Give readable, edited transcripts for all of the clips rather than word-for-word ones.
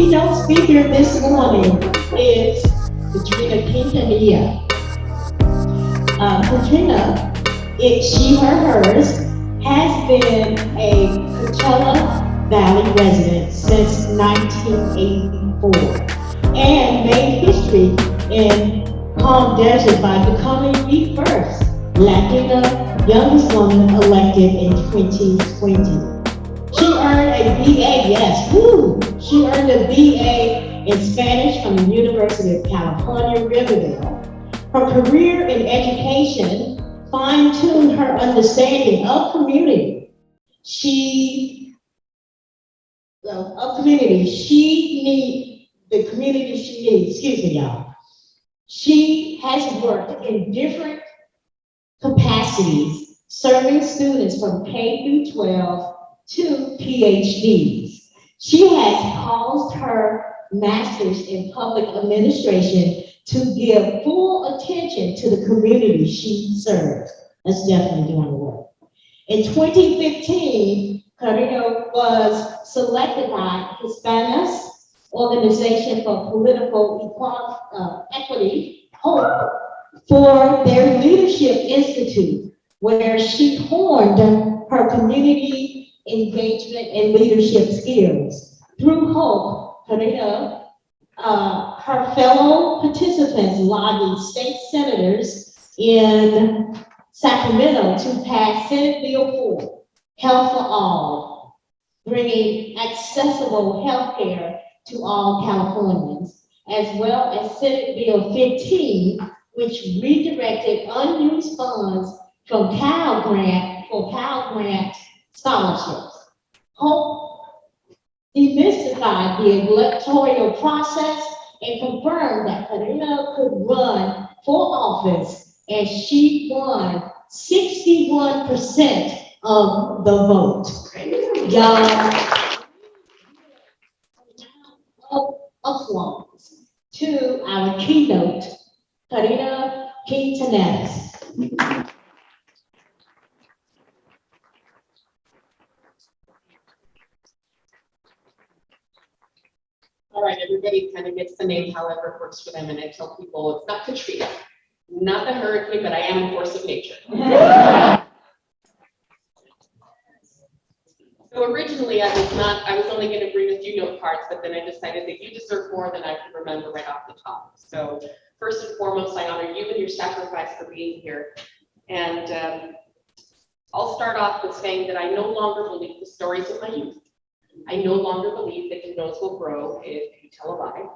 keynote speaker this morning is Karina Quintanilla. Katrina, she, her, hers, has been a Coachella Valley resident since 1984 and made history in Palm Desert by becoming the first Latina youngest woman elected in 2020. She earned a BA, yes, woo! She earned a BA in Spanish from the University of California, Riverdale. Her career in education fine-tuned her understanding of community. She, of community, she needs, the community she needs, excuse me, y'all. She has worked in different capacities, serving students from K through 12 to PhDs. She has paused her master's in public administration to give full attention to the community she serves. That's definitely doing the work. In 2015, Karina was selected by Hispanos Organization for Political Equity, HOPE, for their Leadership Institute, where she honed her community engagement and leadership skills. Through HOPE, Karina, her fellow participants lobbied state senators in Sacramento to pass Senate Bill 4, Health for All, bringing accessible health care to all Californians, as well as Senate Bill 15, which redirected unused funds from Pell Grant scholarships. Hope demystified the electoral process and confirmed that Karina could run for office, and she won 61% of the vote. Y'all, applause to our keynote, Karina Quintanilla. All right, everybody kind of gets the name however it works for them, and I tell people it's not Katrina, not the hurricane, but I am a force of nature. So originally I was only going to bring a few note cards, but then I decided that you deserve more than I can remember right off the top. So first and foremost, I honor you and your sacrifice for being here. And I'll start off with saying that I no longer believe the stories of my youth. I no longer believe that your nose will grow if you tell a lie.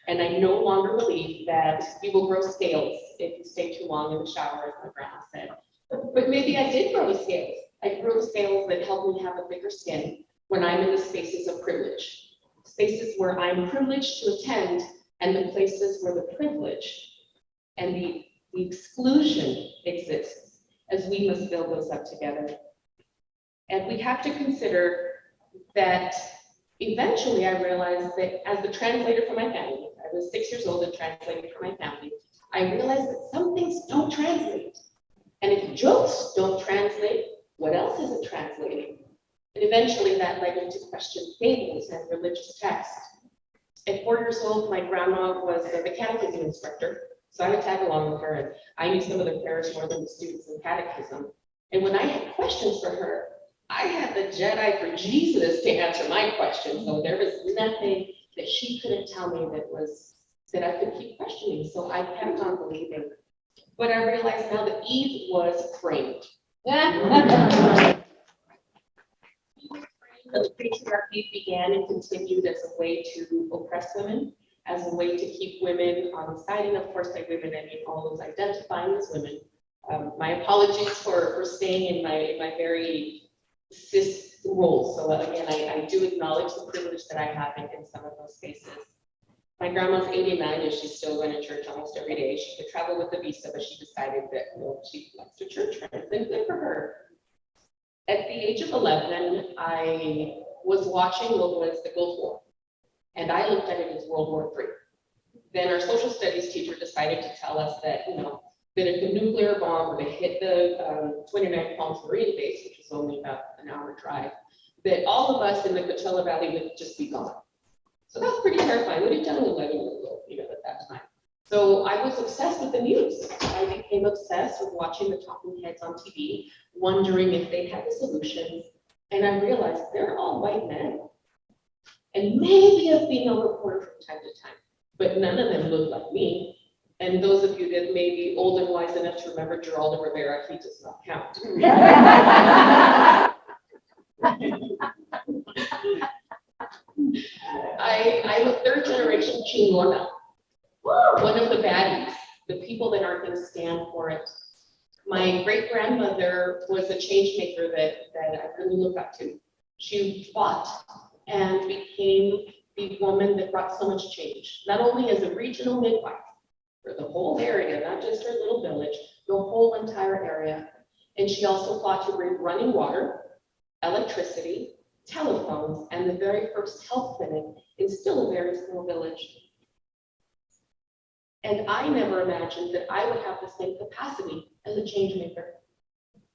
And I no longer believe that you will grow scales if you stay too long in the shower, as my grandma said. But maybe I did grow the scales. I grew the scales that help me have a thicker skin when I'm in the spaces of privilege. Spaces where I'm privileged to attend, and the places where the privilege and the exclusion exists, as we must build those up together. And we have to consider that eventually I realized that as the translator for my family, I was 6 years old and translating for my family, I realized that some things don't translate. And if jokes don't translate, what else is it translating? And eventually that led me to question fables and religious texts. At 4 years old, my grandma was the catechism instructor, so I would tag along with her, and I knew some of the prayers more than the students in catechism. And when I had questions for her, I had the Jedi for Jesus to answer my questions, so there was nothing that she couldn't tell me that I could keep questioning, so I kept on believing. But I realized now that Eve was framed. The patriarchy began and continued as a way to oppress women, as a way to keep women on the side, and of course by women I mean all those identifying as women. My apologies for staying in my very cis role. So again, I do acknowledge the privilege that I have in some of those spaces. My grandma's 89 and she's still going to church almost every day. She could travel with a visa, but she decided that she likes to church, and good for her. At the age of 11, I was watching what was the Gulf War, and I looked at it as World War III. Then our social studies teacher decided to tell us that, that if the nuclear bomb were to hit the 29 Palms Marine base, which is only about an hour drive, that all of us in the Coachella Valley would just be gone. So that's pretty terrifying. What have you done at 11 years old, at that time? So I was obsessed with the news. I became obsessed with watching the talking heads on TV, wondering if they had the solutions. And I realized they're all white men. And maybe a female reporter from time to time, but none of them look like me. And those of you that may be old and wise enough to remember Geraldo Rivera, he does not count. I'm a third generation Chingona, one of the baddies, the people that aren't going to stand for it. My great grandmother was a change maker that I really look up to. She fought and became the woman that brought so much change, not only as a regional midwife for the whole area, not just her little village, the whole entire area. And she also fought to bring running water, electricity, telephones, and the very first health clinic in still a very small village. And I never imagined that I would have the same capacity as a change maker.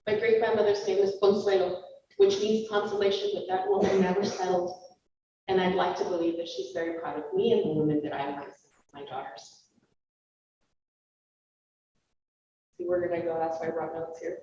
My great grandmother's name is Consuelo, which means consolation, but that woman never settled. And I'd like to believe that she's very proud of me and the women that I raised, my daughters. See, where did I go? That's why I brought notes here.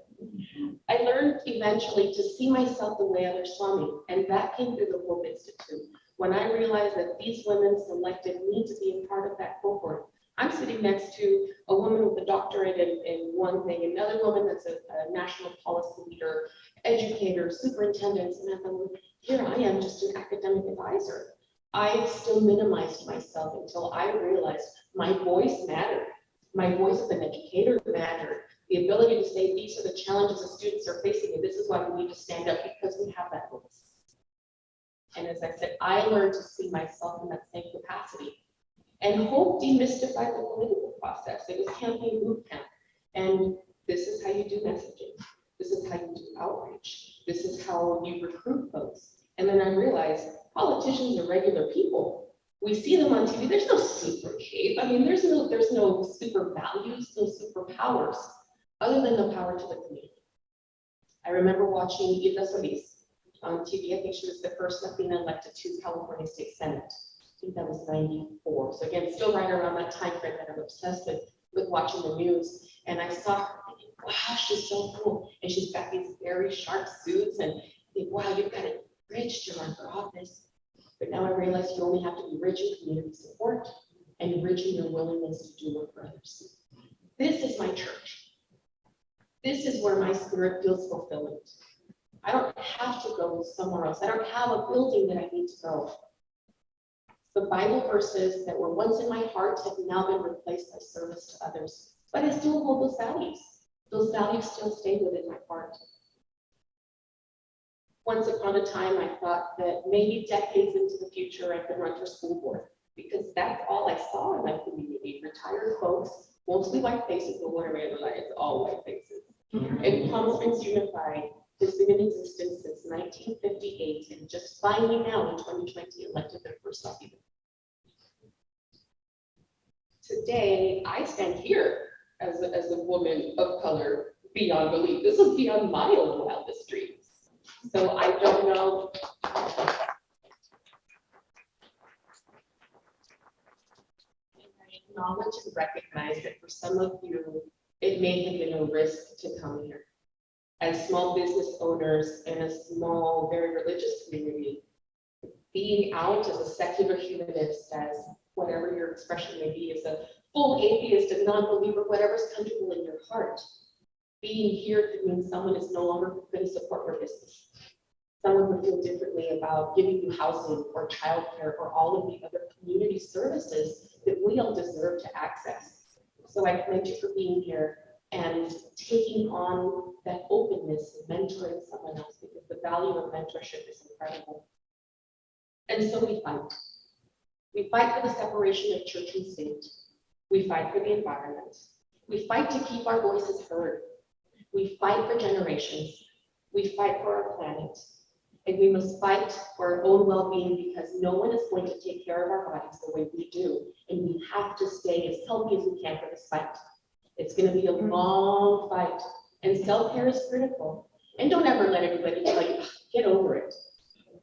I learned eventually to see myself the way others saw me, and that came through the Hope Institute. When I realized that these women selected me to be a part of that cohort, I'm sitting next to a woman with a doctorate in one thing, another woman that's a national policy leader, educator, superintendent, and I thought, here I am, just an academic advisor. I still minimized myself until I realized my voice mattered. My voice as an educator mattered. The ability to say these are the challenges the students are facing, and this is why we need to stand up because we have that voice. And as I said, I learned to see myself in that same capacity. And Hope demystified the political process. It was campaign boot camp. And this is how you do messaging. This is how you do outreach. This is how you recruit folks. And then I realized politicians are regular people. We see them on TV. There's no super cape. I mean, there's no super values, no super powers, other than the power to the community. I remember watching Ida Solis on TV. I think she was the first Latina elected to California State Senate. I think that was 94. So again, still right around that time frame that I'm obsessed with watching the news. And I saw her thinking, wow, she's so cool. And she's got these very sharp suits and I think, wow, you've got it rich to run for office. But now I realize you only have to be rich in community support and rich in your willingness to do work for others. This is my church. This is where my spirit feels fulfillment. I don't have to go somewhere else. I don't have a building that I need to go. The Bible verses that were once in my heart have now been replaced by service to others. But I still hold those values. Those values still stay within my heart. Once upon a time, I thought that maybe decades into the future, I could run for school board because that's all I saw in my community. Retired folks, mostly white faces, but what I realized, all white faces. And Palm Springs Unified has been in existence since 1958, and just finally now in 2020 elected their first lady. Today, I stand here as a woman of color beyond belief. This is beyond my own wildest dreams. So I don't know. I acknowledge and recognize that for some of you, it may have been a risk to come here. As small business owners in a small, very religious community, being out as a secular humanist, as whatever your expression may be, as a full atheist, a non-believer, whatever's comfortable in your heart, being here could mean someone is no longer going to support your business. Someone would feel differently about giving you housing or childcare or all of the other community services that we all deserve to access. So I commend you for being here and taking on that openness and mentoring someone else, because the value of mentorship is incredible. And so we fight. We fight for the separation of church and state. We fight for the environment. We fight to keep our voices heard. We fight for generations. We fight for our planet. And we must fight for our own well-being, because no one is going to take care of our bodies the way we do. And we have to stay as healthy as we can for this fight. It's going to be a long fight, and self-care is critical. And don't ever let anybody tell you, get over it.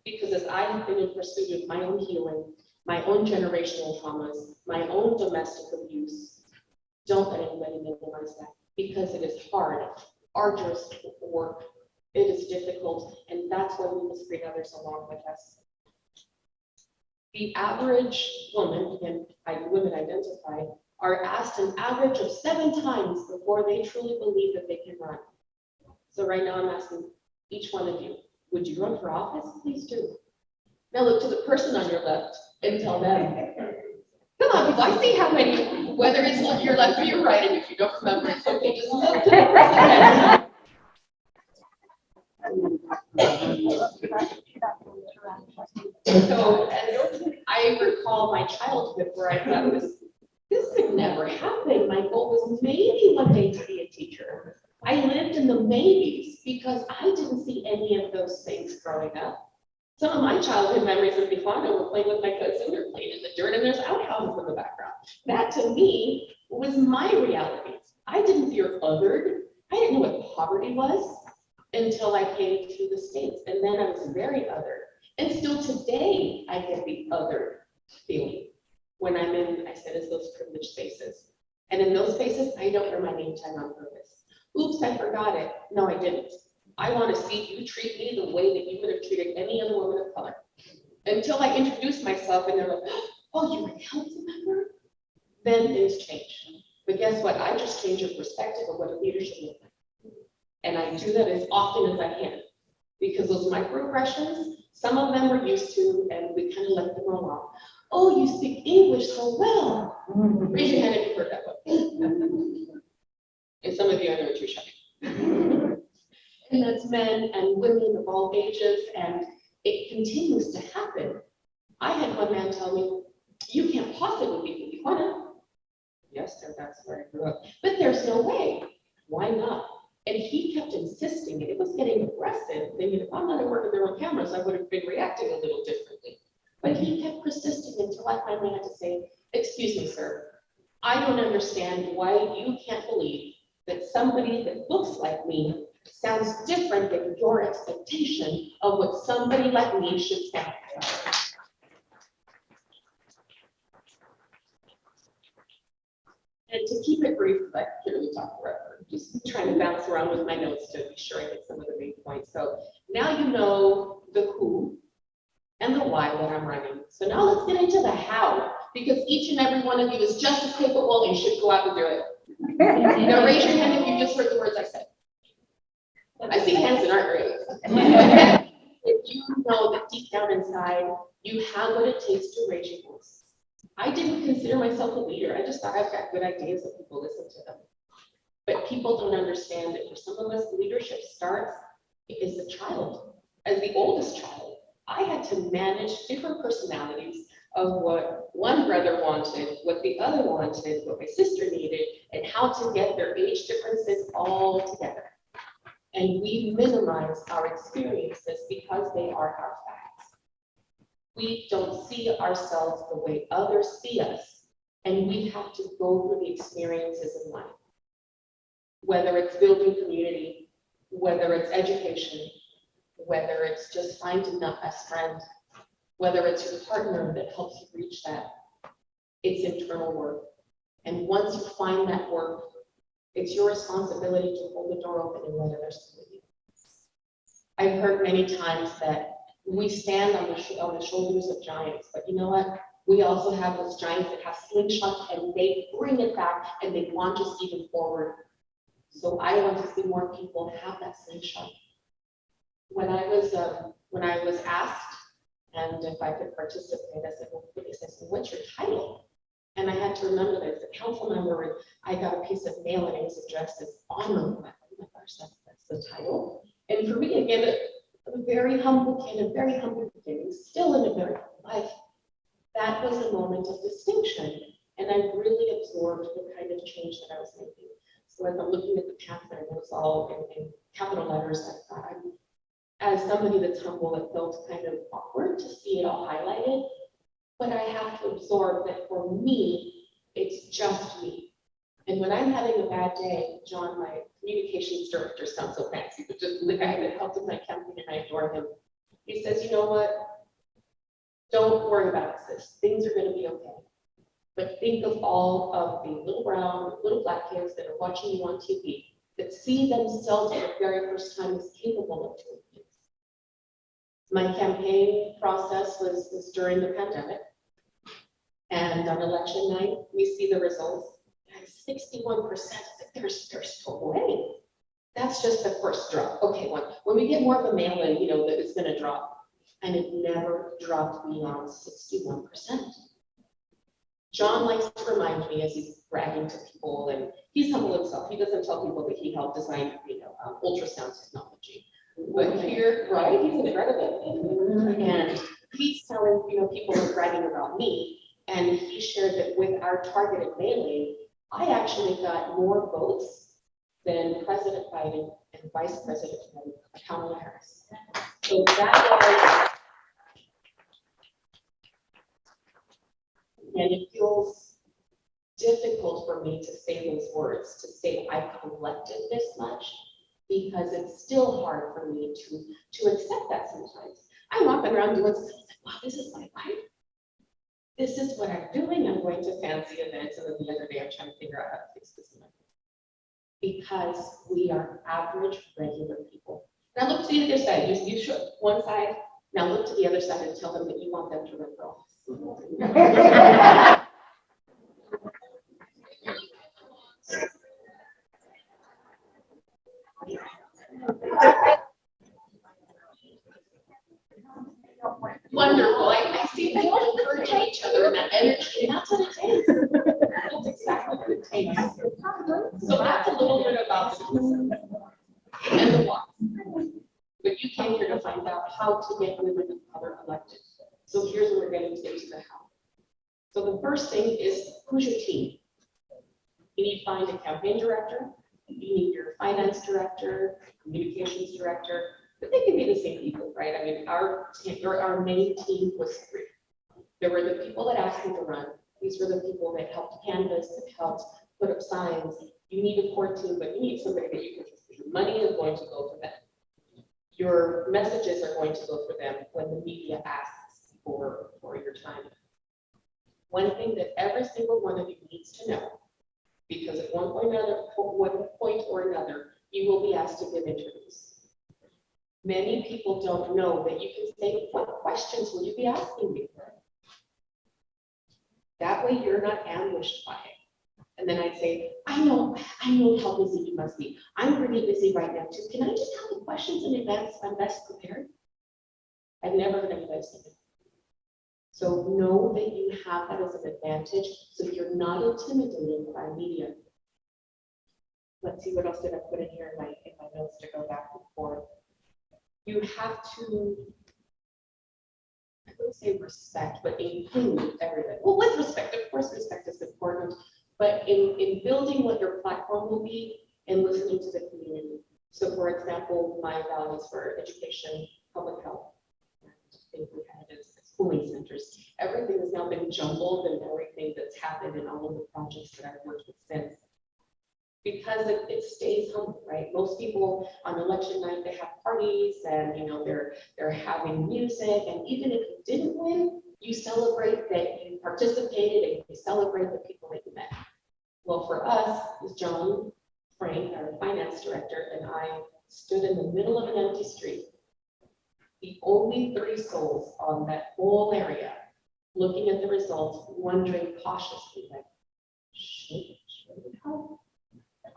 Because as I have been in pursuit of my own healing, my own generational traumas, my own domestic abuse. Don't let anybody minimize that, because it is hard, arduous work. It is difficult, and that's why we must bring others along with us. The average woman, and women identified, are asked an average of 7 times before they truly believe that they can run. So right now I'm asking each one of you, would you run for office? Please do. Now look to the person on your left and tell them. Come on, because I see how many, whether it's your left or your right, and if you don't remember, it's okay, just look to the person. So, and I recall my childhood where I thought this could never happen. My goal was maybe one day to be a teacher. I lived in the maybes because I didn't see any of those things growing up. Some of my childhood memories of Tijuana were playing with my cousin, or playing in the dirt, and there's outhouses in the background. That to me was my reality. I didn't feel othered. I didn't know what poverty was until I came to the States, and then I was very othered. And still today, I get the other feeling when I'm in, I said, it's those privileged spaces. And in those spaces, I don't wear my name tag on purpose. Oops, I forgot it. No, I didn't. I want to see you treat me the way that you would have treated any other woman of color. Until I introduce myself and they're like, oh, you're a council member? Then things change. But guess what? I just change your perspective of what a leadership looks like. And I do that as often as I can. Because those microaggressions, some of them we're used to, and we kind of let them roll off. Oh, you speak English so well. Raise your hand if you've heard that one. And some of you, I know what you're shouting. And that's men and women of all ages, and it continues to happen. I had one man tell me, you can't possibly be from Tijuana. Yes, sir, that's where I grew up. But there's no way. Why not? And he kept insisting, and it was getting aggressive. Thinking, if I'm not at work with their own cameras, I would have been reacting a little differently. But he kept persisting until I finally had to say, excuse me, sir, I don't understand why you can't believe that somebody that looks like me sounds different than your expectation of what somebody like me should sound like. And to keep it brief, because I can't really talk forever, just trying to bounce around with my notes to be sure I hit some of the main points. So now you know the who and the why that I'm running. So now let's get into the how, because each and every one of you is just as capable and should go out and do it. Now raise your hand if you just heard the words I said. I see hands that aren't raised. If you know that deep down inside, you have what it takes to raise your voice. I didn't consider myself a leader. I just thought I've got good ideas and people listen to them. But people don't understand that for some of us, leadership starts as a child. As the oldest child, I had to manage different personalities of what one brother wanted, what the other wanted, what my sister needed, and how to get their age differences all together. And we minimize our experiences because they are our facts. We don't see ourselves the way others see us, and we have to go through the experiences in life. Whether it's building community, whether it's education, whether it's just finding that best friend, whether it's your partner that helps you reach that, it's internal work. And once you find that work, it's your responsibility to hold the door open and let others come with you. I've heard many times that we stand on the shoulders of giants, but you know what? We also have those giants that have slingshots and they bring it back and they launch us even forward. So I want to see more people have that slingshot. When I was asked, and if I could participate, I said, well, please, I said, what's your title? And I had to remember that as a council member, and I got a piece of mail and it was addressed as honorable. Oh my gosh, that's the title. And for me, again, a very humble kid, a very humble beginning, still in a very humble life. That was a moment of distinction. And I really absorbed the kind of change that I was making. So as I'm looking at the pamphlet, and it was all in capital letters, I thought, as somebody that's humble, it felt kind of awkward to see it all highlighted. But I have to absorb that for me, it's just me. And when I'm having a bad day, John, my communications director, sounds so fancy, but just the guy that helped with my campaign, and I adore him. He says, you know what? Don't worry about it, sis. this. Things are going to be okay. But think of all of the little brown, little black kids that are watching you on TV that see themselves for the very first time as capable of doing things. My campaign process was during the pandemic. And on election night, we see the results. And 61%, there's no way. That's just the first drop. Okay, when we get more of a mail-in, that it's going to drop. And it never dropped beyond 61%. John likes to remind me as he's bragging to people, and he's humble himself. He doesn't tell people that he helped design, ultrasound technology. But here, right, he's incredible. And he's telling, people are bragging about me. And he shared that with our targeted mailing, I actually got more votes than President Biden and Vice President Kamala Harris. So that was, and it feels difficult for me to say those words, to say I collected this much, because it's still hard for me to accept that sometimes. I'm walking around doing something like, wow, this is my life. This is what I'm doing. I'm going to fancy events, and then the other day I'm trying to figure out how to fix this in my life. Because we are average, regular people. Now look to the other side. You should one side. Now look to the other side and tell them that you want them to run for office. Wonderful. I see they all encourage each other in that energy, and that's what it takes. That's exactly what it takes. So that's a little bit about citizenship and the why. But you came here to find out how to get women of color elected. So here's where we're getting into the how. So the first thing is, who's your team? You need to find a campaign director. You need your finance director, communications director. But they can be the same people, right? I mean, our main team was 3. There were the people that asked me to run. These were the people that helped canvass, that helped put up signs. You need a core team, but you need somebody that you can trust. Your money is going to go for them. Your messages are going to go for them when the media asks for your time. One thing that every single one of you needs to know, because at one point or another, you will be asked to give interviews. Many people don't know that you can say, what questions will you be asking me? That way you're not ambushed by it. And then I'd say, I know how busy you must be. I'm pretty busy right now too. Can I just have the questions in advance so I'm best prepared? I've never heard anybody say that. So know that you have that as an advantage, so you're not intimidated by media. Let's see, what else did I put in here in my notes to go back and forth? You have to, I wouldn't say respect, but include everybody. Well, with respect, of course, respect is important, but in building what your platform will be and listening to the community. So for example, my values for education, public health, and things we had as schooling centers. Everything has now been jumbled, and everything that's happened in all of the projects that I've worked with since. Because it stays humble, right? Most people on election night, they have parties, and they're having music, and even if you didn't win, you celebrate that you participated, and you celebrate the people that you met. Well, for us, John Frank, our finance director, and I stood in the middle of an empty street, the only 3 souls on that whole area, looking at the results, wondering cautiously, like, should we help?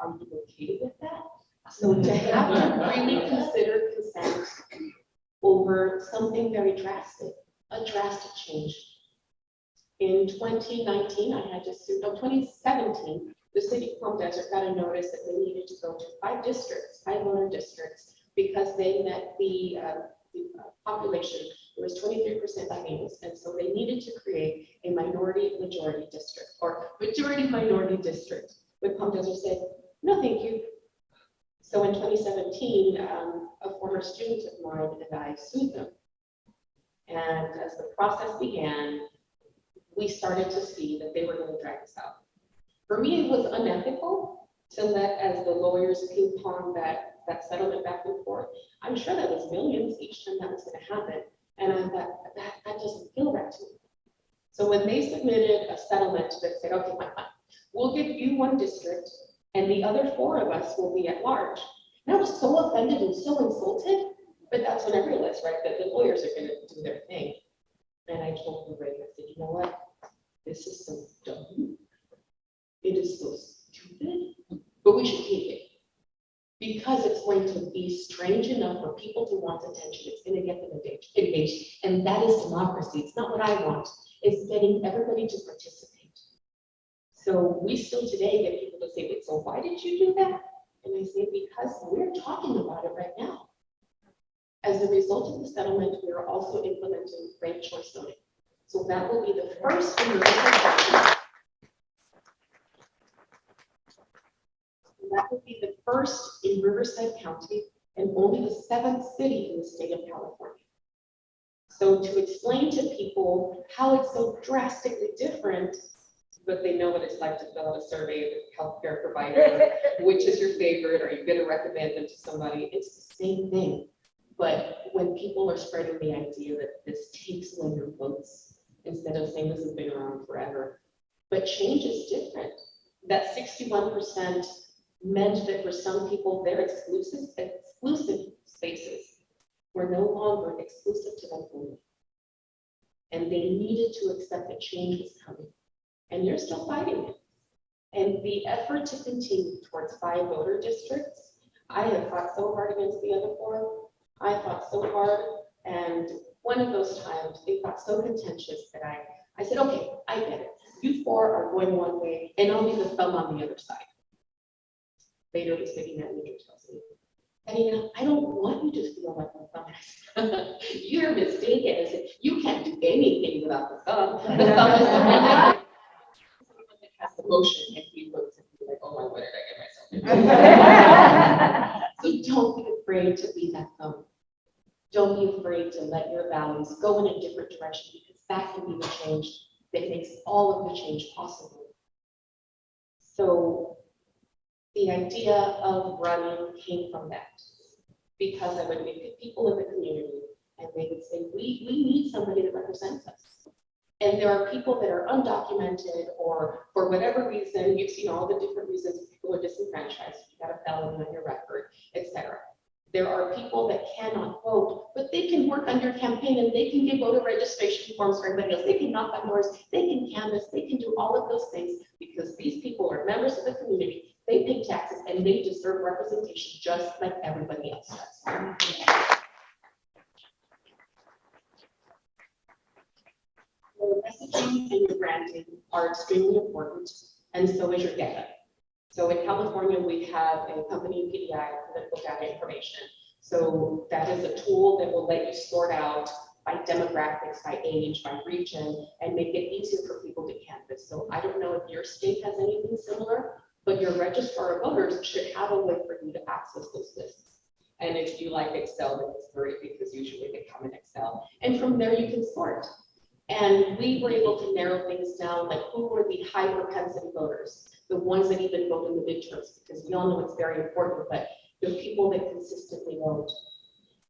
Are you okay with that? So to have to really consider consent over something very drastic, a drastic change. In 2019, I had to sue, 2017, the city of Palm Desert got a notice that they needed to go to 5 districts, 5 voter districts, because they met the population. There was 23% Latinos, and so they needed to create a minority-majority district, or majority-minority district. But Palm Desert said, no, thank you. So in 2017, a former student of mine and I sued them. And as the process began, we started to see that they were going to drag us out. For me, it was unethical to let, as the lawyers ping pong that settlement back and forth. I'm sure that was millions each time that was going to happen. And I thought, that doesn't feel right to me. So when they submitted a settlement that said, okay, fine, we'll give you one district and the other 4 of us will be at large. And I was so offended and so insulted, but that's when I realized, right, that the lawyers are gonna do their thing. And I told the Ray, I said, you know what? This is so dumb. It is so stupid, but we should take it. Because it's going to be strange enough for people to want attention. It's going to get them engaged. And that is democracy. It's not what I want. It's getting everybody to participate. So we still today get people to say, wait, so why did you do that? And I say, because we're talking about it right now. As a result of the settlement, we are also implementing ranked choice zoning. So that will be the first in Riverside County and only the 7th city in the state of California. So to explain to people how it's so drastically different, but they know what it's like to fill out a survey with healthcare provider, which is your favorite, are you going to recommend them to somebody? It's the same thing. But when people are spreading the idea that this takes away your votes, instead of saying this has been around forever, but change is different. That 61% meant that for some people, their exclusive spaces were no longer exclusive to them only. And they needed to accept that change was coming. And they're still fighting it. And the effort to continue towards 5 voter districts, I have fought so hard against the other 4. I fought so hard. And one of those times, it got so contentious that I said, okay, I get it. You 4 are going one way, and I'll be the thumb on the other side. Later, was sitting at me and tells me, Karina, I don't want you to feel like the thumb. You're mistaken. I said, you can't do anything without the thumb. The thumb is the one that has the motion, and he looks and he's like, oh my, what did I get myself into? So don't be afraid to be that thumb. Don't be afraid to let your values go in a different direction, because that can be the change that makes all of the change possible. So the idea of running came from that, because I would meet people in the community and they would say, we need somebody that represents us. And there are people that are undocumented, or for whatever reason, you've seen all the different reasons people are disenfranchised, you got a felony on your record, etc. There are people that cannot vote, but they can work on your campaign and they can give voter registration forms for everybody else. They can knock on doors, they can canvass, they can do all of those things, because these people are members of the community. They pay taxes and they deserve representation just like everybody else does. Your messaging and your branding are extremely important, and so is your data. So in California, we have a company, PDI, political data information. So that is a tool that will let you sort out by demographics, by age, by region, and make it easier for people to canvass. So I don't know if your state has anything similar, but your registrar of voters should have a way for you to access those lists. And if you like Excel, then it's great, because usually they come in Excel. And from there you can sort. And we were able to narrow things down, like who were the high propensity voters, the ones that even vote in the midterms, because we all know it's very important, but the people that consistently vote.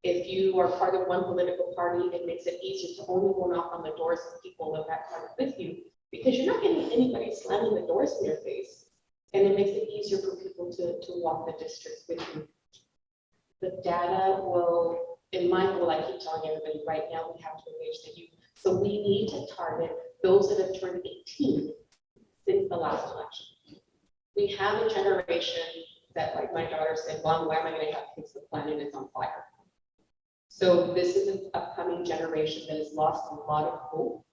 If you are part of one political party, it makes it easier to only go knock on the doors of people of that party with you, because you're not getting anybody slamming the doors in your face. And it makes it easier for people to walk the districts with you. The data will, in my goal, I keep telling everybody right now, we have to engage the youth. So we need to target those that have turned 18 since the last election. We have a generation that, like my daughter said, Mom, why am I going to have kids? The planet is on fire. So this is an upcoming generation that has lost a lot of hope,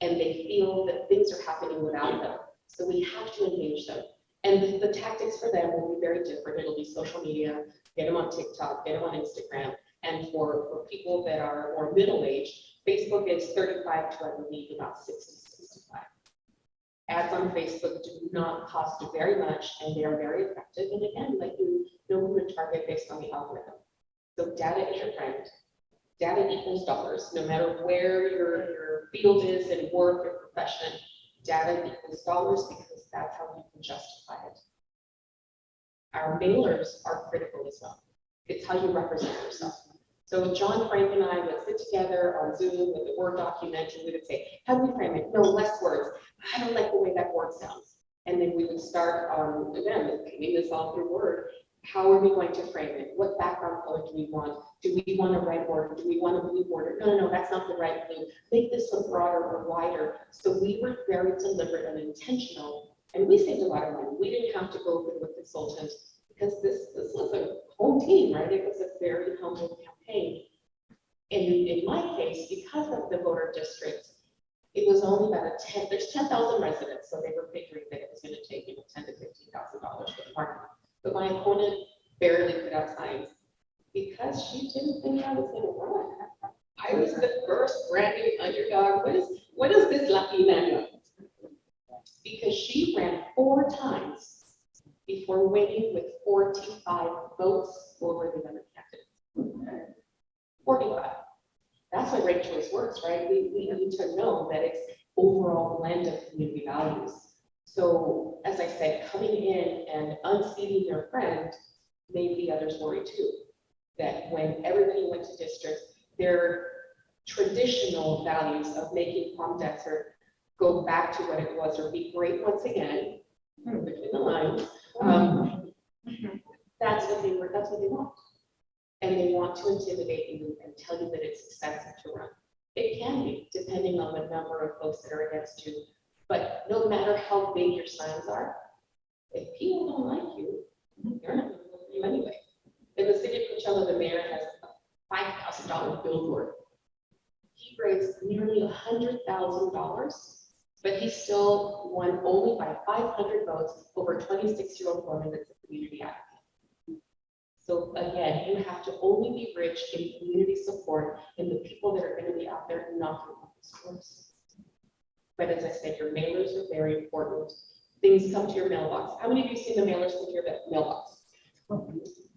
and they feel that things are happening without them. So we have to engage them. And the tactics for them will be very different. It'll be social media, get them on TikTok, get them on Instagram. And for people that are more middle-aged, Facebook is 35 to, I believe, about 60, 65. Ads on Facebook do not cost very much, and they are very effective. And again, let you know who to target based on the algorithm. So data is your friend. Data equals dollars. No matter where your field is in work or profession, data equals dollars, because that's how you can justify it. Our mailers are critical as well. It's how you represent yourself. So John, Frank, and I would sit together on Zoom with a Word document, and we would say, how do we frame it? No, less words. I don't like the way that word sounds. And then we would start on, again, painting this all through Word. How are we going to frame it? What background color do we want? Do we want a red border? Do we want a blue border? No, that's not the right blue. Make this one broader or wider. So we were very deliberate and intentional, and we saved a lot of money. We didn't have to go through a consultant because this was a home team, right? It was a very humble campaign. And in my case, because of the voter district, it was only about there's 10,000 residents, so they were figuring that it was going to take, $10,000 to $15,000 for the parking. But my opponent barely put out signs because she didn't think I was going to run. I was the first brand new underdog. What is this lucky man? Because she ran 4 times before winning with 45 votes over the other candidates. 45. That's why ranked choice works, right? We need to know that it's overall blend of community values. So as I said, coming in and unseating your friend made the others worry too. That when everybody went to districts, their traditional values of making Palm Desert go back to what it was or be great once again, between the lines, that's what they want. And they want to intimidate you and tell you that it's expensive to run. It can be, depending on the number of folks that are against you. But no matter how big your signs are, if people don't like you, they're not going to vote for you anyway. In the city of Coachella, the mayor has a $5,000 billboard. He raised nearly $100,000, but he still won only by 500 votes over a 26-year-old woman that's a community advocate. So again, you have to only be rich in community support and the people that are going to be out there knocking on the doors. But as I said, your mailers are very important. Things come to your mailbox. How many of you seen the mailers come to your mailbox?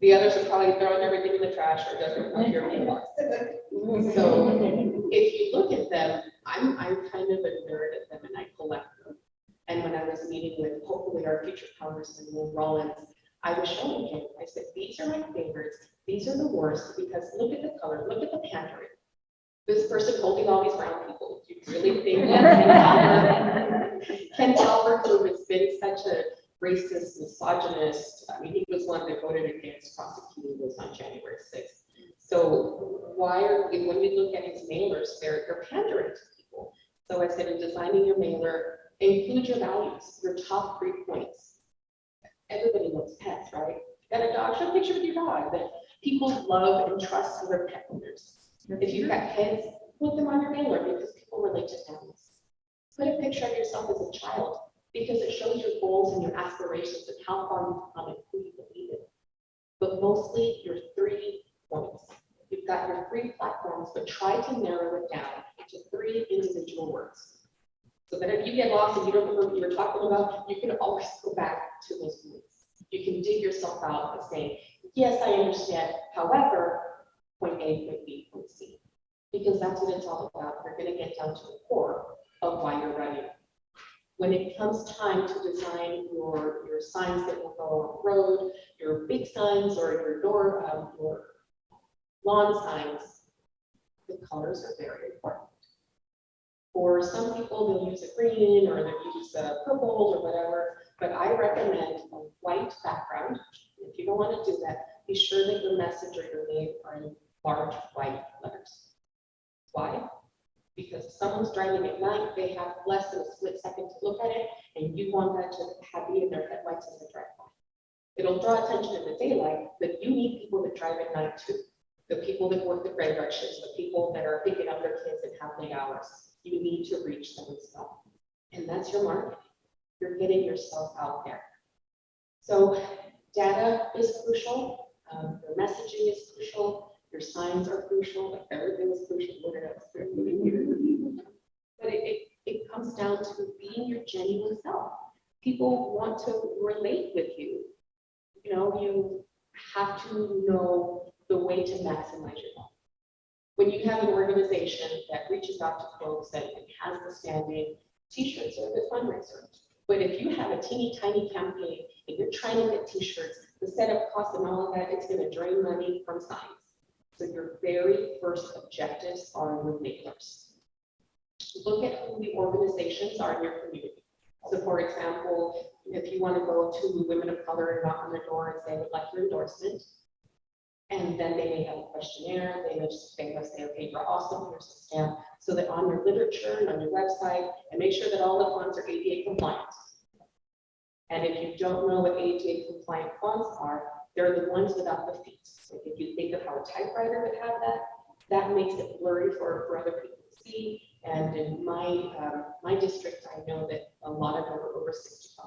The others are probably throwing everything in the trash or doesn't come to your mailbox. So if you look at them, I'm kind of a nerd at them and I collect them. And when I was meeting with hopefully our future Congressman Will Rollins, I was showing him, I said, these are my favorites. These are the worst because look at the color, look at the pandering. This person holding all these brown people. Do you really think that Ken Talbert, who has been such a racist, misogynist, I mean, he was one that voted against prosecuting this on January 6th. So why are we, when we look at his mailers, they're pandering to people. So I said, in designing your mailer, include your values, your top 3 points. Everybody loves pets, right? Got a dog, show a picture of your dog that people love and trust other pet owners. If you've got kids, put them on your mailer because people relate to families. Put a picture of yourself as a child because it shows your goals and your aspirations and how far you've come and who you believe in. But mostly your 3 points. You've got your 3 platforms, but try to narrow it down to 3 individual words. So that if you get lost and you don't remember what you were talking about, you can always go back to those points. You can dig yourself out by saying, yes, I understand. However, point A, point B, point C. Because that's what it's all about. You're going to get down to the core of why you're running. When it comes time to design your signs that will go on the road, your big signs or your door, your lawn signs, the colors are very important. For some people, they'll use a green or they'll use a purple or whatever, but I recommend a white background. If you don't want to do that, be sure that your message or your name are in large white letters. Why? Because if someone's driving at night, they have less than a split second to look at it, and you want that to be in their headlights as they drive by. It'll draw attention in the daylight, but you need people that drive at night too. The people that work the graveyard shifts, the people that are picking up their kids and have late hours. You need to reach them as well. And that's your marketing. You're getting yourself out there. So data is crucial. Your messaging is crucial. Your signs are crucial. Like everything is crucial. But it comes down to being your genuine self. People want to relate with you. You know, you have to know the way to maximize your health. When you have an organization that reaches out to folks and has the standing, t-shirts are a good fundraiser. But if you have a teeny tiny campaign and you're trying to get t-shirts, the setup costs and all of that, it's going to drain money from signs. So your very first objectives are your mailers. Look at who the organizations are in your community. So for example, if you want to go to women of color and knock on their door and say, I would like your endorsement, and then they may have a questionnaire, they will say, okay, you're awesome, here's a stamp, so that on your literature and on your website, and make sure that all the fonts are ADA compliant. And if you don't know what ADA compliant fonts are, they're the ones without the feet. Like if you think of how a typewriter would have that, that makes it blurry for other people to see. And in my district, I know that a lot of them are over 65.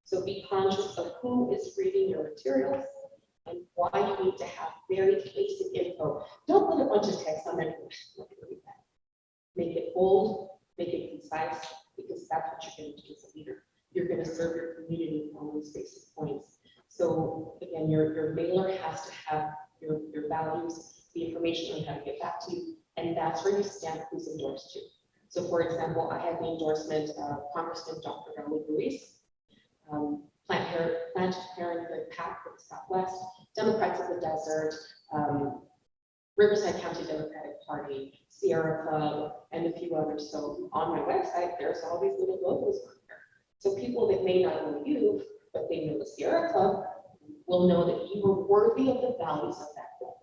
So be conscious of who is reading your materials and why you need to have very basic info. Don't put a bunch of text on it. Make it bold, make it concise, because that's what you're going to do as a leader. You're going to serve your community on those basic points. So again, your mailer has to have your values, the information on how to get back to you, and that's where you stamp who's endorsed you. So for example, I had the endorsement of Congressman Dr. Raul Ruiz, Planned Parenthood PAC for the Southwest, Democrats of the Desert, Riverside County Democratic Party, Sierra Club, and a few others. So on my website, there's all these little logos on there. So people that may not know you, but they know the Sierra Club, will know that you are worthy of the values of that club.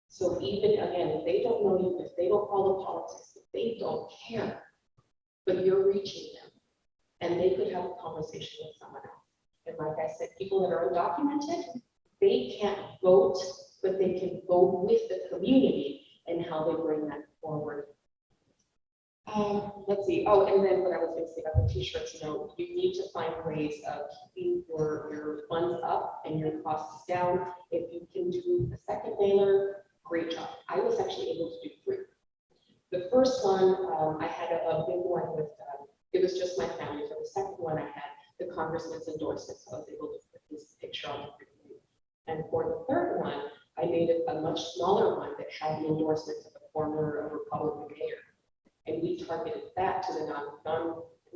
So even, again, if they don't know you, if they don't follow politics, if they don't care, but you're reaching them, and they could have a conversation with someone else. And like I said, people that are undocumented, they can't vote, but they can vote with the community and how they bring that forward. Let's see. Oh, and then what I was going to say about the t-shirts, you need to find ways of keeping your funds up and your costs down. If you can do a second mailer, great job. I was actually able to do 3. The first one, I had a big one with, it was just my family. For the second one, I had the congressman's endorsement, so I was able to put his picture on the screen. And for the third one, I made a much smaller one that had the endorsement of the former Republican mayor. And we targeted that to the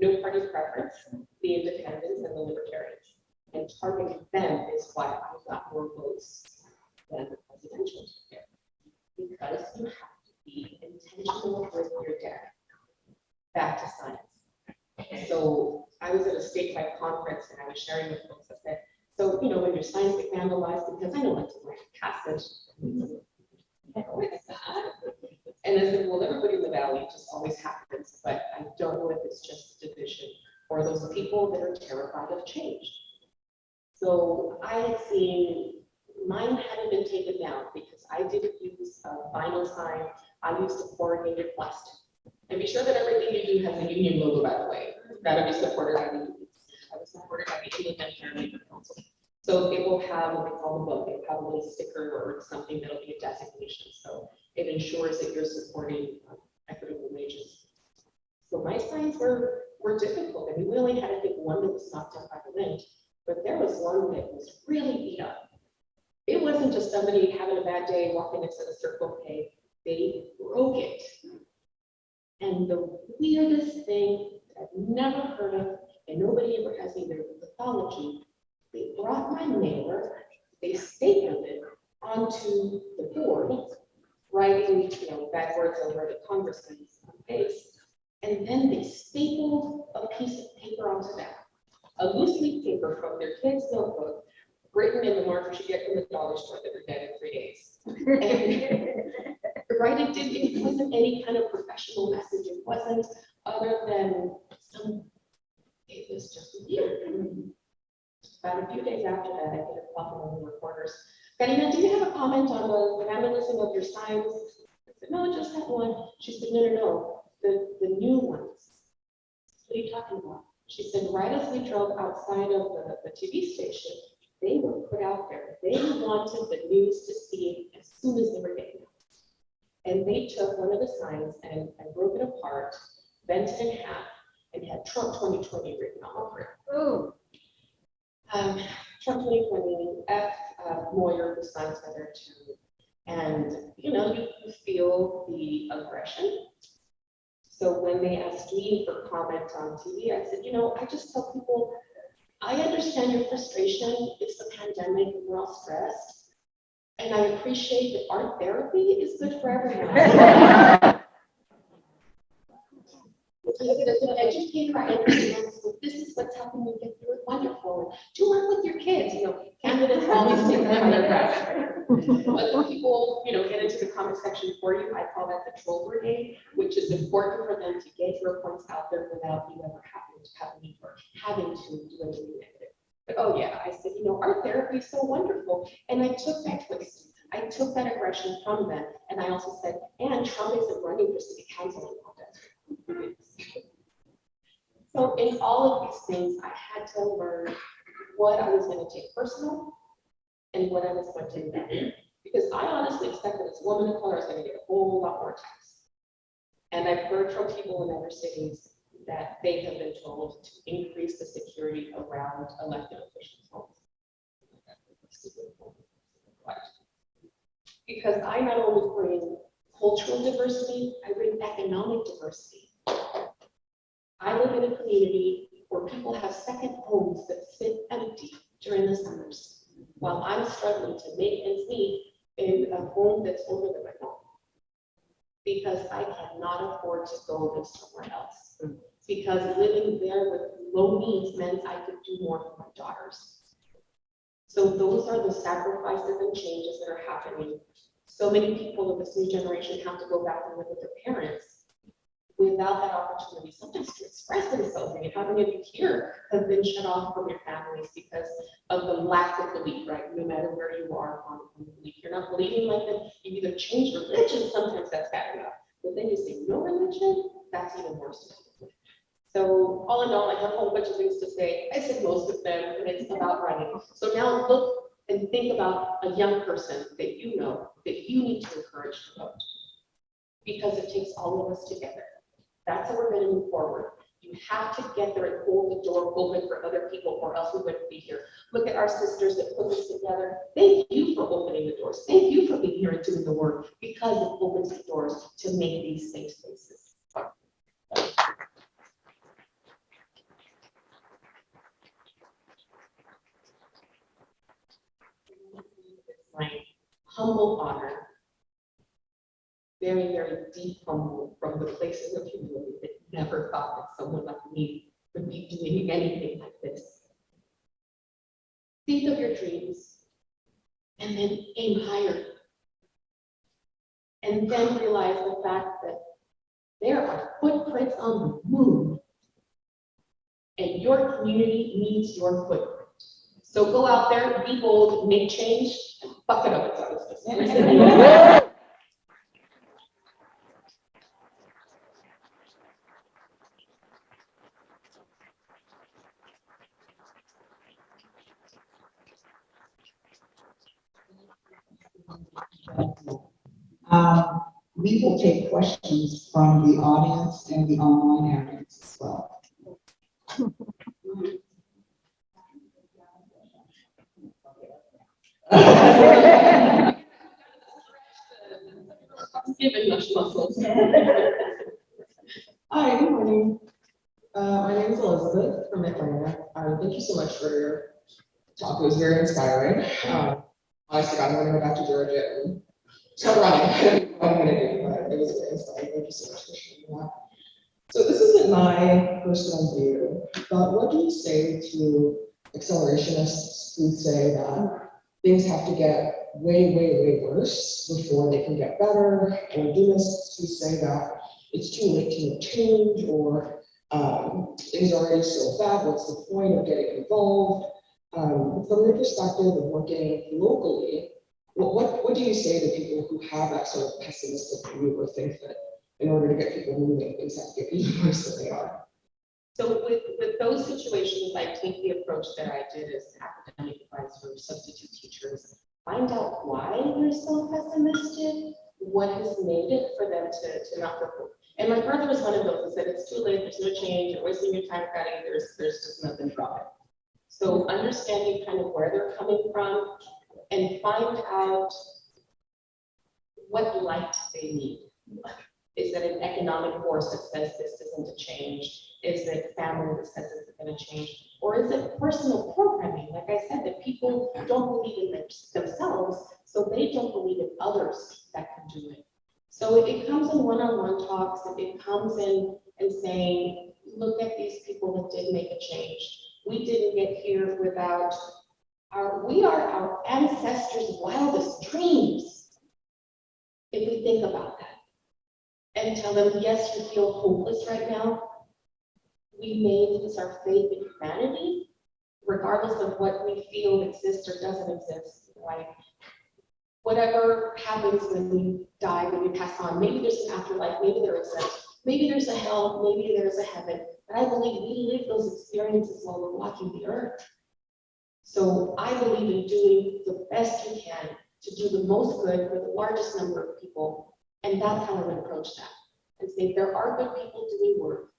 no party preference, the independents and the libertarians. And targeting them is why I got more votes than the presidential ticket. Because you have to be intentional with your data. Back to science. So I was at a statewide conference and I was sharing with folks. I said, so when your signs get vandalized, because I know it's like passage. And I said, well, everybody in the valley, it just always happens, but I don't know if it's just a division or those people that are terrified of change. So I had seen, mine hadn't been taken down because I didn't use a vinyl sign, I used a corrugated plastic. And be sure that everything you do has a union logo, by the way. That'll be supported by the unions. I was supported by the Independent Labor Council. So it will have what we call the book, it will have a little sticker or something that'll be a designation. So it ensures that you're supporting equitable wages. So my signs were difficult. I mean, we only had, I think, one that was knocked out by the wind, but there was one that was really beat up. It wasn't just somebody having a bad day walking into the Circle K. They broke it. And the weirdest thing that I've never heard of, and nobody ever has either, pathology, they brought my mailer, they stapled it onto the board, writing, bad words over the congressman's face, and then they stapled a piece of paper onto that, a loose leaf paper from their kid's notebook, written in the markers you get from the dollar store that are dead in 3 days. And, right, it wasn't any kind of professional message. It wasn't other than it was just weird. About a few days after that, I get a call from one of the reporters. Karina, do you have a comment on the vandalism of your signs? I said, no, just that one. She said, no, the new ones. What are you talking about? She said, right as we drove outside of the TV station, they were put out there. They wanted the news to see it as soon as they were getting out. And they took one of the signs and broke it apart, bent it in half, and had Trump 2020 written all over it. Oh. Trump 2020, F. Moyer, who signs by there too. And, you feel the aggression. So when they asked me for comment on TV, I said, I just tell people, I understand your frustration. It's the pandemic and we're all stressed. And I appreciate that art therapy is good for everyone. As an educator, I understand this is what's helping you get through it. Wonderful. Do work with your kids. Candidates always take them undergrad. Other people, get into the comment section for you. I call that the troll brigade, which is important for them to get your points out there without you ever having to do anything negative. But oh yeah, I said, art therapy is so wonderful. And I took that twist. I took that aggression from them. And I also said, and Trump isn't running for city council in August. So in all of these things, I had to learn what I was going to take personal and what I was going to ignore. Because I honestly expected this woman of color is going to get a whole lot more attacks. And I've heard from people in other cities that they have been told to increase the security around elected officials' homes. Because I not only bring cultural diversity, I bring economic diversity. I live in a community where people have second homes that sit empty during the summers, while I'm struggling to make ends meet in a home that's older than my home. Because I cannot afford to go live somewhere else. Because living there with low means meant I could do more for my daughters. So those are the sacrifices and changes that are happening. So many people of this new generation have to go back and live with their parents without that opportunity, sometimes to express themselves. I mean, how many of you here have been shut off from your families because of the lack of belief, right? No matter where you are on belief, you're not believing like them. You either change religion, sometimes that's bad enough. But then you say no religion, that's even worse. So all in all, I have a whole bunch of things to say. I said most of them, and it's about writing. So now look and think about a young person that you know that you need to encourage to vote. Because it takes all of us together. That's how we're going to move forward. You have to get there and hold the door open for other people, or else we wouldn't be here. Look at our sisters that put this together. Thank you for opening the doors. Thank you for being here and doing the work, because it opens the doors to make these safe spaces. It's my humble honor, very, very deep humble from the places of humility that never thought that someone like me would be doing anything like this. Think of your dreams and then aim higher. And then realize the fact that there are footprints on the moon and your community needs your footprint. So go out there, be bold, make change, and fuck it up. It's always We will take questions from the audience and the online audience as well. given much muscles. Hi, good morning. My name is Elizabeth from Atlanta. Thank you so much for your talk. It was very inspiring. Honestly, I'm going to go back to Georgia and start running. I don't know what I'm going to do, but it was very inspiring. Thank you so much for sharing that. So this isn't my personal view, but what do you say to accelerationists who say that things have to get way, way, way worse before they can get better, or doomers who say that it's too late to make change, or things are already so bad, what's the point of getting involved? From your perspective of working locally, what do you say to people who have that sort of pessimistic view, or think that in order to get people moving, things have to get even worse than they are? So with those situations, I take the approach that I did as academic advisor, substitute teachers. Find out why they're so pessimistic, what has made it for them to not go forward. And my brother was one of those who said, it's too late, there's no change, you're wasting your time, Patty, there's just nothing from it. So understanding kind of where they're coming from and find out what light they need. Is it an economic force that says this isn't a change? Is it family that says it's going to change? Or is it personal programming? Like I said, that people don't believe in themselves, so they don't believe in others that can do it. So it comes in one-on-one talks, it comes in and saying, look at these people that did make a change. We didn't get here without we are our ancestors' wildest dreams, if we think about that. And tell them, yes, you feel hopeless right now. We may lose our faith in humanity, regardless of what we feel exists or doesn't exist. Like, whatever happens when we die, when we pass on, maybe there's an afterlife, maybe there's a hell, maybe there's a heaven. But I believe we live those experiences while we're walking the earth. So I believe in doing the best you can to do the most good for the largest number of people. And that's how I would approach that. And say, there are good people doing work.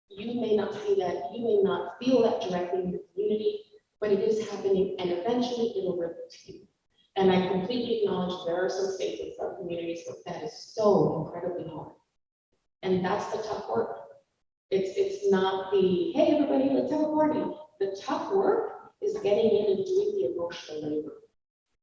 You may not see that, you may not feel that directly in your community, but it is happening, and eventually it'll ripple to you. And I completely acknowledge there are some spaces, some communities where that is so incredibly hard. And that's the tough work. It's not the, hey, everybody, let's have a party. The tough work is getting in and doing the emotional labor.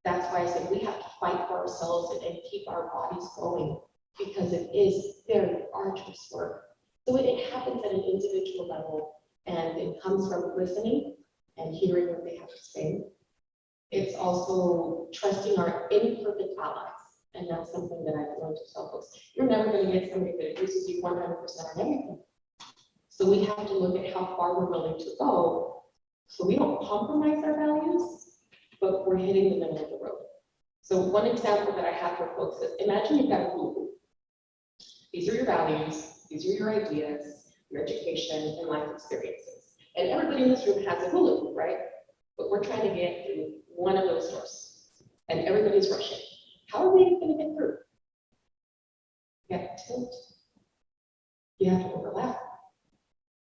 That's why I said we have to fight for ourselves and keep our bodies going, because it is very arduous work. So it happens at an individual level, and it comes from listening and hearing what they have to say. It's also trusting our imperfect allies. And that's something that I've learned to tell folks. You're never going to get somebody that agrees you 100% on everything. So we have to look at how far we're willing to go, so we don't compromise our values, but we're hitting the middle of the road. So one example that I have for folks is, imagine you've got a hula hoop. These are your values, these are your ideas, your education, and life experiences. And everybody in this room has a hula hoop, right? But we're trying to get through one of those doors, and everybody's rushing. How are we going to get through? You have to tilt. You have to overlap.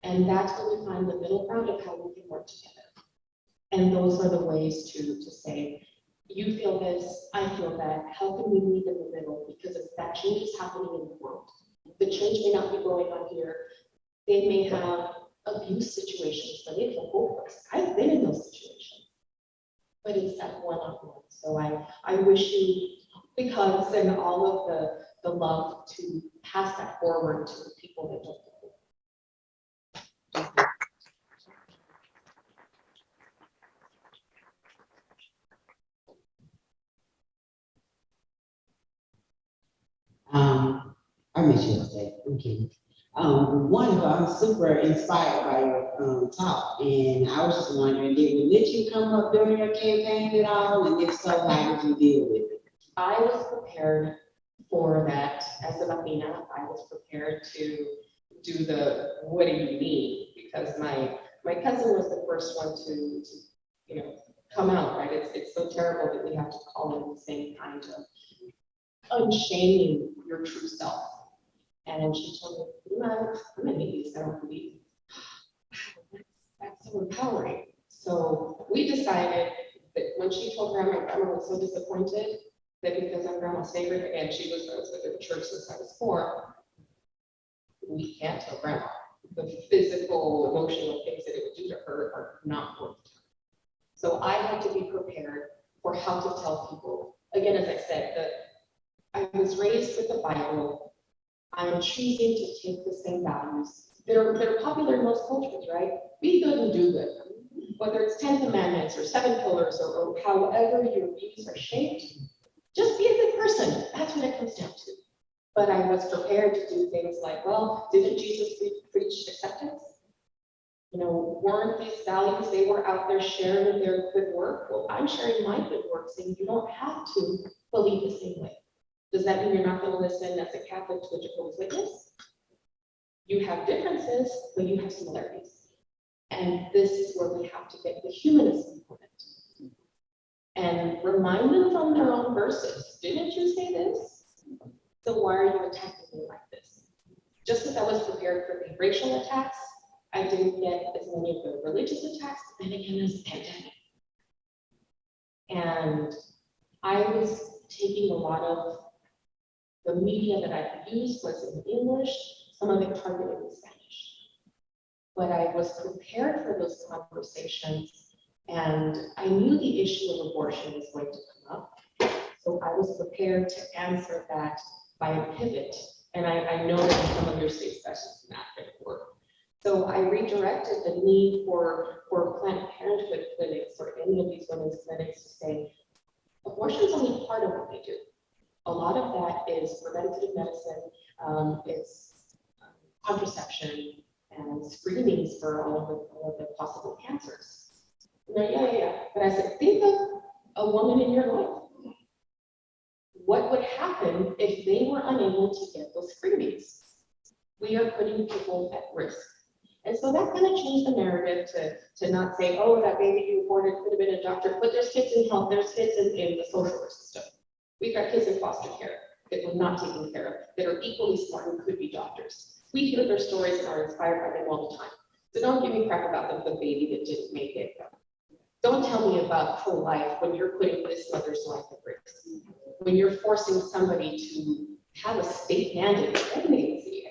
And that's where we find the middle ground of how we can work together. And those are the ways to say, you feel this, I feel that. How can we meet in the middle? Because if that change is happening in the world, the change may not be going on here. They may have abuse situations, so they feel hopeless. I've been in those situations, but it's that one-on-one. So I wish you big hugs and all of the love to pass that forward to the people that don't. I miss you today. I'm kidding. I'm super inspired by your talk, and I was just wondering, did we let you come up during your campaign at all? And if so, how did you deal with it? I was prepared for that as a Latina. I was prepared to do the what do you mean? Because my cousin was the first one to come out, right? It's so terrible that we have to call it the same kind of unshaming your true self. And she told me, I'm an atheist, I don't believe. That's so empowering. So we decided that when she told grandma was so disappointed that because I'm grandma's favorite, and she was at the church since I was 4, we can't tell grandma. The physical, emotional things that it would do to her are not worth it. So I had to be prepared for how to tell people. Again, as I said, that I was raised with the Bible. I'm choosing to take the same values. They're popular in most cultures, right? Be good and do good. Whether it's 10 commandments or 7 pillars or however your views are shaped, just be a good person. That's what it comes down to. But I was prepared to do things like, well, didn't Jesus preach acceptance? Weren't these values, they were out there sharing their good work? Well, I'm sharing my good work, saying you don't have to believe the same way. Does that mean you're not going to listen as a Catholic to a Jehovah's Witness? You have differences, but you have similarities. And this is where we have to get the humanist component. And remind them from their own verses. Didn't you say this? So why are you attacking me like this? Just as I was prepared for the racial attacks, I didn't get as many of the religious attacks, but then again, there's a pandemic. And I was taking a lot of The media that I used was in English, some of it targeted in Spanish. But I was prepared for those conversations, and I knew the issue of abortion was going to come up. So I was prepared to answer that by a pivot. And I know that some of your state specialists in that work. So I redirected the need for Planned Parenthood clinics or any of these women's clinics to say, abortion is only part of what they do. A lot of that is preventative medicine, it's contraception and screenings for all of the possible cancers. Yeah. But I said, think of a woman in your life. What would happen if they were unable to get those screenings? We are putting people at risk. And so that's going to change the narrative to not say, oh, that baby you aborted could have been a doctor, but there's kids in health, there's kids in the social system. We've got kids in foster care that we're not taking care of, that are equally smart and could be doctors. We hear their stories and are inspired by them all the time. So don't give me crap about the baby that didn't make it. Don't tell me about pro-life when you're putting this mother's life at risk. When you're forcing somebody to have a state mandate pregnancy.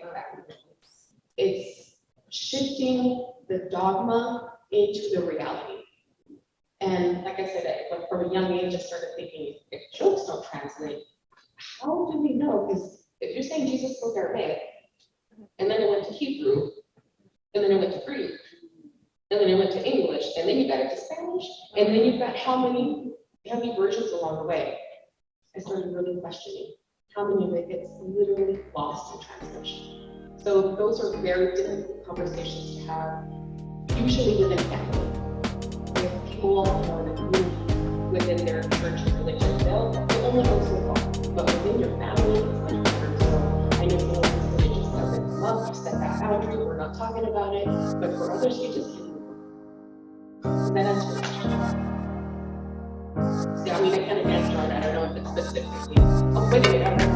It's shifting the dogma into the reality. And like I said, from a young age, I started thinking, if jokes don't translate, how do we know? Because if you're saying Jesus spoke Aramaic, and then it went to Hebrew, and then it went to Greek, and then it went to English, and then you got it to Spanish, and then you've got how many versions along the way? I started really questioning how many of it gets literally lost in translation. So those are very difficult conversations to have, usually within family. With people in the community, within their church and religion, they'll only go so far. But within your family, it's much harder. So I know some of these religious stuff that come up, you set that boundary, we're not talking about it. But for others, you just can't. Does that answer your question? Yeah, I mean, I kind of answered on that. I don't know if it's specifically. Oh, wait a minute,